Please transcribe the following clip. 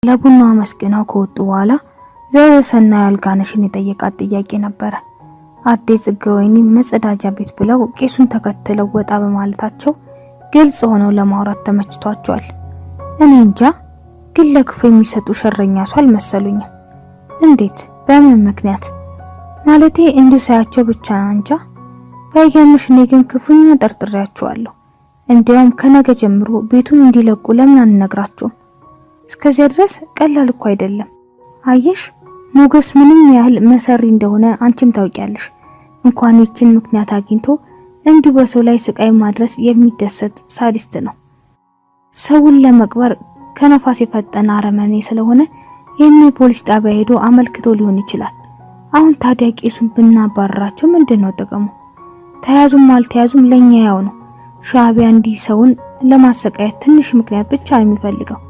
ለቡናው መስገናው ከወጡ በኋላ ዘውሰና ያልጋነሽን የጠየቃት ጥያቄ ነበር። አዴ ጽጌወይኒ መጸዳጃ ቤት ብለው ቄሱን ተከትለው ወጣ በማለታቸው ግልጽ ሆነው ለማውራት ተመችቷቸዋል። እኔ እንጃ ግን ለክፉ የሚሰጡ ሸረኛ ሰው አልመሰሉኝም። እንዴት? በምን ምክንያት? ማለቴ እንዲሁ ሳያቸው ብቻ እንጃ። ባይገርምሽ እኔ ግን ክፉኛ ጠርጥሬያቸዋለሁ። እንዲያውም ከነገ ጀምሮ ቤቱን እንዲለቁ ለምን አንነግራቸውም? እስከዚያ ድረስ ቀላል እኮ አይደለም። አየሽ ሞገስ ምንም ያህል መሰሪ እንደሆነ አንቺም ታውቂያለሽ። እንኳን ይችን ምክንያት አግኝቶ እንዲሁ በሰው ላይ ስቃይ ማድረስ የሚደሰት ሳዲስት ነው። ሰውን ለመቅበር ከነፋስ የፈጠነ አረመኔ ስለሆነ የኔ ፖሊስ ጣቢያ ሄዶ አመልክቶ ሊሆን ይችላል። አሁን ታዲያ ቄሱን ብናባረራቸው ምንድነው ጥቅሙ? ተያዙም አልተያዙም ለኛ ያው ነው። ሻዕቢያ እንዲህ ሰውን ለማሰቃየት ትንሽ ምክንያት ብቻ ነው የሚፈልገው።